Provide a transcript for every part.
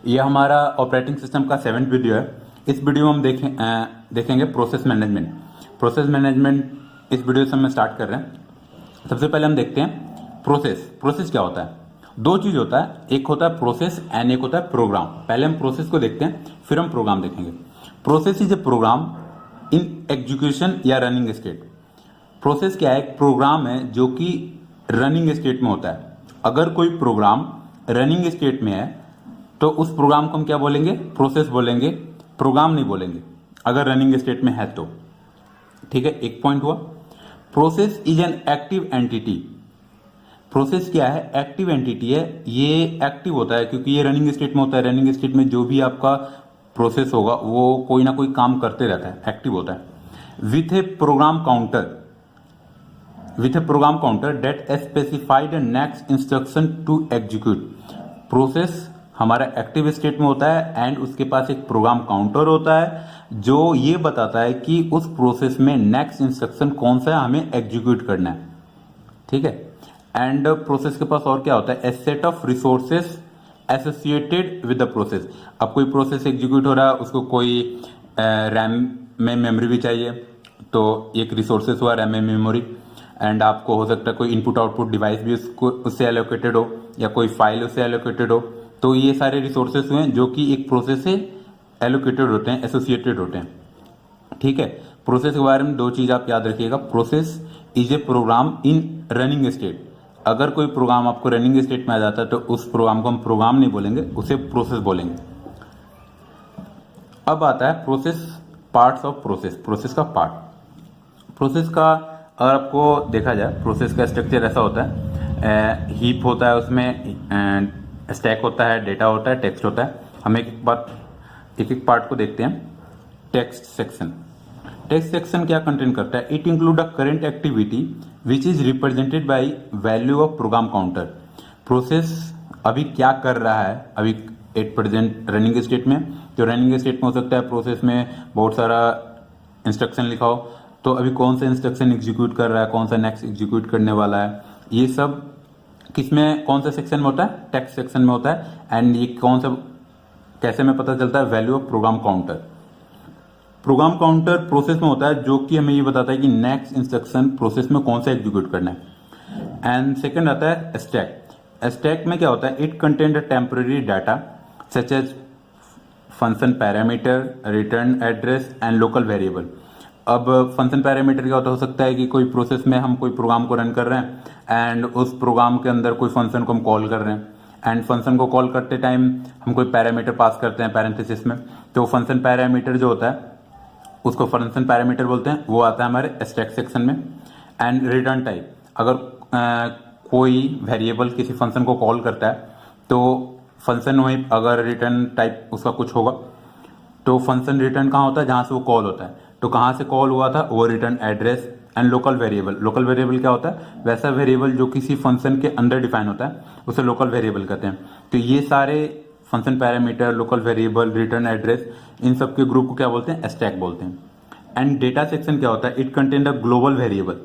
ये हमारा operating system का 7th वीडियो है। इस वीडियो में हम देखेंगे प्रोसेस मैनेजमेंट। प्रोसेस मैनेजमेंट इस वीडियो से हम स्टार्ट कर रहे हैं। सबसे पहले हम देखते हैं प्रोसेस क्या होता है। दो चीज होता है, एक होता है प्रोसेस एंड एक होता है प्रोग्राम। पहले हम प्रोसेस को देखते हैं, फिर हम प्रोग्राम देखेंगे। Process is a program in execution या रनिंग स्टेट। प्रोसेस क्या है? एक प्रोग्राम है जो कि रनिंग स्टेट में होता है। अगर कोई प्रोग्राम रनिंग स्टेट में है तो उस प्रोग्राम को हम क्या बोलेंगे? प्रोसेस बोलेंगे, प्रोग्राम नहीं बोलेंगे अगर रनिंग स्टेट में है तो। ठीक है, एक पॉइंट हुआ। Process is an active entity. Process क्या है? एक्टिव एंटिटी है। ये एक्टिव होता है क्योंकि ये रनिंग स्टेट में होता है। रनिंग स्टेट में जो भी आपका प्रोसेस होगा वो कोई ना कोई काम करते रहता है, एक्टिव होता है। With a program counter that specified next instruction to execute. Process हमारा एक्टिव स्टेट में होता है एंड उसके पास एक प्रोग्राम काउंटर होता है जो ये बताता है कि उस प्रोसेस में नेक्स्ट इंस्ट्रक्शन कौन सा है, हमें एग्जीक्यूट करना है। ठीक है, एंड प्रोसेस के पास और क्या होता है? A set of resources associated with the process. अब कोई प्रोसेस एग्जीक्यूट हो रहा है, उसको कोई रैम में मेमोरी भी चाहिए, तो एक रिसोर्सेस हुआ रैम में मेमोरी। एंड आपको हो सकता है कोई इनपुट आउटपुट डिवाइस भी उससे एलोकेटेड हो या कोई फाइल उससे एलोकेटेड हो। तो ये सारे रिसोर्सेस हुए जो कि एक प्रोसेस से एलोकेटेड होते हैं, एसोसिएटेड होते हैं। ठीक है, प्रोसेस के बारे में दो चीज आप याद रखिएगा। Process is a program in running state. अगर कोई प्रोग्राम आपको रनिंग स्टेट में आ जाता है तो उस प्रोग्राम को हम प्रोग्राम नहीं बोलेंगे, उसे प्रोसेस बोलेंगे। अब आता है process, parts of process. Process का पार्ट, प्रोसेस का अगर आपको देखा जाए, प्रोसेस का स्ट्रक्चर ऐसा होता है, हीप होता है, उसमें स्टैक होता है, डेटा होता है, टेक्स्ट होता है। हम एक एक पार्ट को देखते हैं। Text section. टेक्स्ट सेक्शन क्या कंटेन करता है? It include a current activity which is represented by value of program counter. Process अभी क्या कर रहा है, अभी एट प्रेजेंट रनिंग स्टेट में। जो रनिंग स्टेट में हो सकता है प्रोसेस में बहुत सारा इंस्ट्रक्शन लिखा हो, तो अभी कौन सा इंस्ट्रक्शन एग्जीक्यूट कर रहा है, कौन सा नेक्स्ट एग्जीक्यूट करने वाला है, ये सब किसमें, कौन सा सेक्शन में होता है? टेक्स्ट सेक्शन में होता है। एंड ये कौन सा, कैसे में पता चलता है? Value of program counter. Program counter process में होता है जो कि हमें ये बताता है कि नेक्स्ट इंस्ट्रक्शन प्रोसेस में कौन सा एग्जीक्यूट करना है। एंड सेकंड आता है स्टैक। स्टैक में क्या होता है? It contain the temporary data such as function parameter, return address and local variable. अब फंक्शन पैरामीटर क्या होता हो सकता है कि कोई प्रोसेस में हम कोई प्रोग्राम को रन कर रहे हैं एंड उस प्रोग्राम के अंदर कोई फंक्शन को हम कॉल कर रहे हैं एंड फंक्शन को कॉल करते टाइम हम कोई पैरामीटर पास करते हैं पैरेंथेसिस में। तो फंक्शन पैरामीटर जो होता है उसको फंक्शन पैरामीटर बोलते हैं, वो आता है हमारे स्टैक सेक्शन में। एंड रिटर्न टाइप, अगर कोई वेरिएबल किसी फंक्शन को कॉल करता है तो फंक्शन में अगर रिटर्न टाइप उसका कुछ होगा तो फंक्शन रिटर्न कहाँ होता है? जहां से वो कॉल होता है। तो कहाँ से कॉल हुआ था वो return address. And local variable, local variable क्या होता है? वैसा वेरिएबल जो किसी फंक्शन के अंदर डिफाइन होता है उसे लोकल वेरिएबल कहते हैं। तो ये सारे function parameter, local variable, return address, इन सब के ग्रुप को क्या बोलते हैं? स्टैक बोलते हैं। एंड डेटा सेक्शन क्या होता है? It contain the global variable.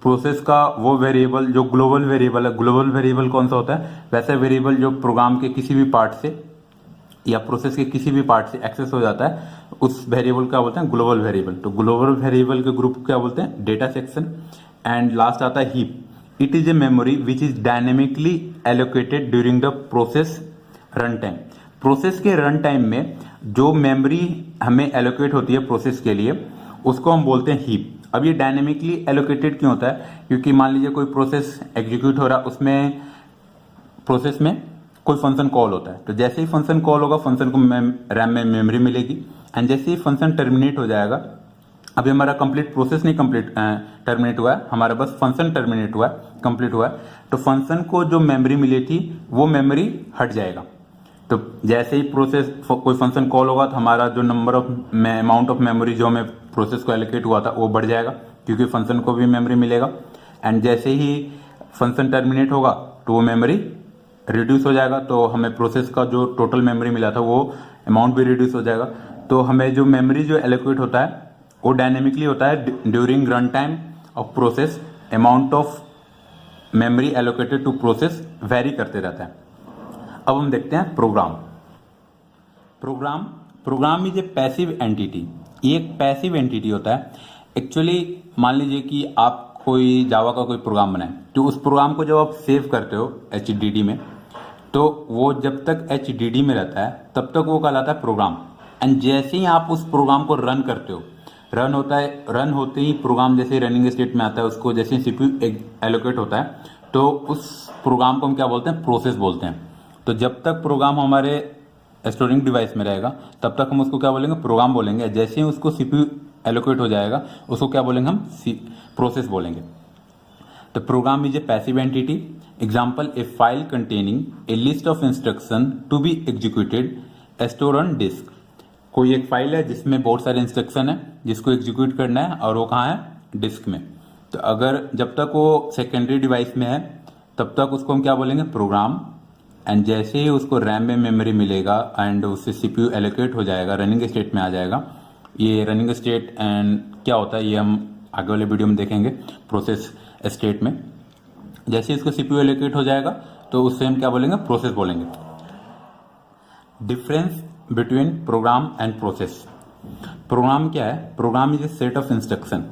Process का वो वेरिएबल जो ग्लोबल वेरिएबल है। ग्लोबल वेरिएबल कौन सा होता है? वैसा वेरिएबल जो प्रोग्राम के किसी भी पार्ट से या प्रोसेस के किसी भी पार्ट से एक्सेस हो जाता है, उस वेरिएबल क्या बोलते हैं? Global variable. तो ग्लोबल वेरिएबल के ग्रुप को क्या बोलते हैं? Data section. एंड लास्ट आता है heap. It is a memory which is dynamically allocated during the process run time. Process के रन टाइम में जो मेमोरी हमें एलोकेट होती है प्रोसेस के लिए, उसको हम बोलते हैं हीप। अब ये डायनेमिकली एलोकेटेड क्यों होता है? क्योंकि मान लीजिए कोई प्रोसेस एग्जीक्यूट हो रहा है, उसमें प्रोसेस में कोई फंक्शन कॉल होता है, तो जैसे ही फंक्शन कॉल होगा फंक्शन को रैम में मेमोरी मिलेगी। एंड जैसे ही फंक्शन टर्मिनेट हो जाएगा, अभी हमारा कंप्लीट प्रोसेस नहीं टर्मिनेट हुआ है, हमारा बस फंक्शन टर्मिनेट हुआ है, कंप्लीट हुआ है, तो फंक्शन को जो मेमोरी मिली थी वो मेमोरी हट जाएगा। तो जैसे ही प्रोसेस कोई फंक्शन कॉल होगा तो हमारा जो number of amount of memory जो हमें प्रोसेस को एलोकेट हुआ था वो बढ़ जाएगा क्योंकि फंक्शन को भी मेमोरी मिलेगा। एंड जैसे ही फंक्शन टर्मिनेट होगा तो वो मेमोरी रिड्यूस हो जाएगा, तो हमें प्रोसेस का जो टोटल मेमोरी मिला था वो अमाउंट भी रिड्यूस हो जाएगा। तो हमें जो मेमोरी जो एलोकेट होता है वो डायनेमिकली होता है during run time of process. Amount of memory allocated to process vary करते रहता है। अब हम देखते हैं program. Program is a passive entity. ये एक पैसिव एंटिटी होता है। एक्चुअली मान लीजिए कि आप कोई जावा का कोई प्रोग्राम बनाए, तो उस प्रोग्राम को जब आप सेव करते हो HDD में, तो वो जब तक HDD में रहता है तब तक वो कहलाता है प्रोग्राम। एंड जैसे ही आप उस प्रोग्राम को रन करते हो, रन होते ही प्रोग्राम जैसे रनिंग स्टेट में आता है, उसको जैसे CPU एलोकेट होता है, तो उस प्रोग्राम को हम क्या बोलते हैं? प्रोसेस बोलते हैं। तो जब तक प्रोग्राम हमारे स्टोरिंग डिवाइस में रहेगा तब तक हम उसको क्या बोलेंगे? प्रोग्राम बोलेंगे। जैसे ही उसको CPU एलोकेट हो जाएगा उसको क्या बोलेंगे? हम प्रोसेस बोलेंगे। The program is a passive entity. Example, a file containing a list of instruction to be executed store on disk. कोई एक फाइल है जिसमें बहुत सारे इंस्ट्रक्शन है जिसको एग्जीक्यूट करना है, और वो कहाँ है? डिस्क में। तो अगर जब तक वो सेकेंडरी डिवाइस में है तब तक उसको हम क्या बोलेंगे? प्रोग्राम। एंड जैसे ही उसको रैम में मेमोरी मिलेगा एंड उससे CPU एलोकेट हो जाएगा, रनिंग स्टेट में आ जाएगा। ये रनिंग स्टेट एंड क्या होता है ये हम आगे वाले वीडियो में देखेंगे। प्रोसेस स्टेट में जैसे इसको CPU एलोकेट हो जाएगा तो उससे हम क्या बोलेंगे? प्रोसेस बोलेंगे। Difference between program and process. Program क्या है? Program is a set of instruction.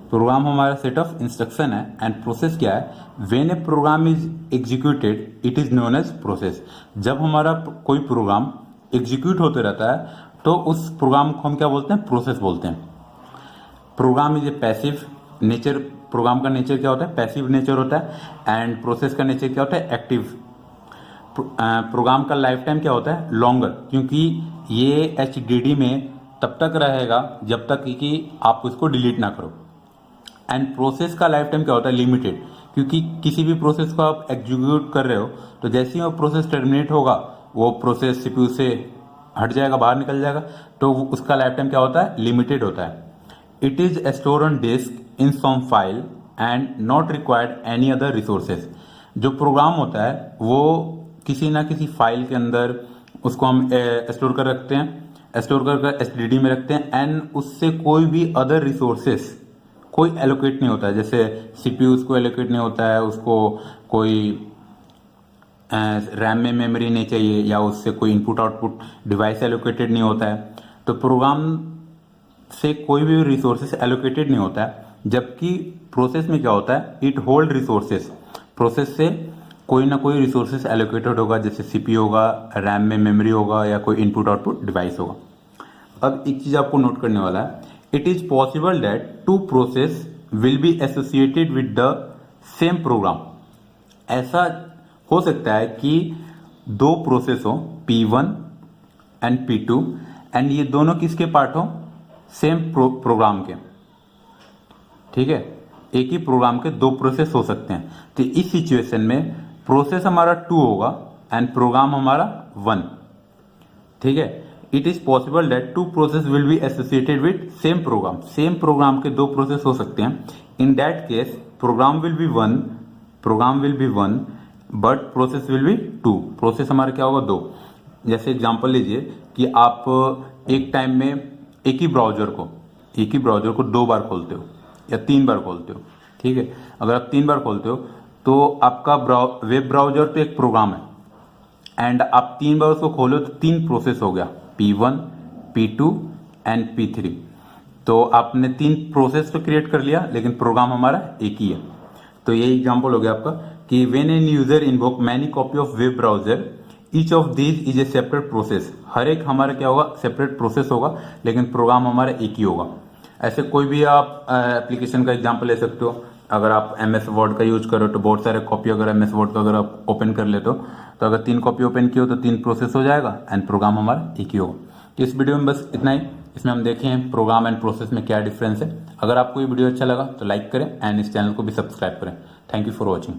Program हमारा सेट ऑफ इंस्ट्रक्शन है। एंड प्रोसेस क्या है? When a program is executed it is known as process. जब हमारा कोई प्रोग्राम एग्जीक्यूट होते रहता है तो उस प्रोग्राम को हम क्या बोलते हैं? प्रोसेस बोलते हैं। Program is a passive nature. Program का नेचर क्या होता है? पैसिव नेचर होता है। एंड प्रोसेस का नेचर क्या होता है? एक्टिव। प्रोग्राम का लाइफ टाइम क्या होता है? लॉन्गर, क्योंकि ये HDD में तब तक रहेगा जब तक कि आप उसको डिलीट ना करो। एंड प्रोसेस का लाइफ टाइम क्या होता है? लिमिटेड, क्योंकि किसी भी प्रोसेस को आप एग्जीक्यूट कर रहे हो तो जैसे ही वो प्रोसेस टर्मिनेट होगा वो प्रोसेस CPU से हट जाएगा, बाहर निकल जाएगा, तो उसका लाइफ टाइम क्या होता है? लिमिटेड होता है। It is store on disk in some file and not required any other resources. जो प्रोग्राम होता है वो किसी ना किसी फाइल के अंदर उसको हम स्टोर कर रखते हैं, स्टोर कर HDD में रखते हैं। एंड उससे कोई भी अदर रिसोर्सेस कोई एलोकेट नहीं होता है। जैसे CPU उसको एलोकेट नहीं होता है, उसको कोई रैम में मेमोरी नहीं चाहिए, या उससे कोई इनपुट आउटपुट डिवाइस एलोकेटेड नहीं होता है। तो प्रोग्राम से कोई भी रिसोर्सेस एलोकेटेड नहीं होता है। जबकि प्रोसेस में क्या होता है? It hold resources. प्रोसेस से कोई ना कोई रिसोर्सेस एलोकेटेड होगा, जैसे CPU होगा, रैम में मेमोरी होगा, या कोई इनपुट आउटपुट डिवाइस होगा। अब एक चीज आपको नोट करने वाला है, it is possible that two process will be associated with the same program. ऐसा हो सकता है कि दो प्रोसेस हो, P1 एंड P2, एंड ये दोनों किसके पार्ट हो? सेम प्रोग्राम के। ठीक है, एक ही प्रोग्राम के दो प्रोसेस हो सकते हैं। तो इस सिचुएशन में प्रोसेस हमारा 2 होगा एंड प्रोग्राम हमारा 1। ठीक है, it is possible that two process will be associated with same program. Same program के दो प्रोसेस हो सकते हैं। In that case program will be 1 but process will be 2। Process हमारा क्या होगा? 2। जैसे एग्जांपल लीजिए कि आप एक टाइम में एक ही ब्राउजर को 2 बार खोलते हो या 3 बार खोलते हो। ठीक है, अगर आप 3 बार खोलते हो तो आपका वेब ब्राउजर तो एक प्रोग्राम है, एंड आप 3 बार उसको खोलो तो 3 प्रोसेस हो गया, P1, P2 एंड P3। तो आपने 3 प्रोसेस तो क्रिएट कर लिया, लेकिन प्रोग्राम हमारा एक ही है। तो ये एग्जांपल हो गया आपका कि when an user invoke many copy of web browser each of these is a separate process. हर एक हमारा क्या होगा? सेपरेट प्रोसेस होगा, लेकिन प्रोग्राम हमारा एक ही होगा। ऐसे कोई भी आप एप्लीकेशन का एग्जांपल ले सकते हो। अगर आप MS वर्ड का यूज करो तो बहुत सारे कॉपी, अगर MS वर्ड का अगर आप ओपन कर लेते हो तो अगर 3 कॉपी ओपन की हो तो 3 प्रोसेस हो जाएगा एंड प्रोग्राम हमारा एक ही होगा। तो इस वीडियो में बस इतना ही। इसमें हम देखे हैं प्रोग्राम एंड प्रोसेस में क्या डिफरेंस है। अगर आपको ये वीडियो अच्छा लगा तो लाइक करें एंड इस चैनल को भी सब्सक्राइब करें। Thank you for watching.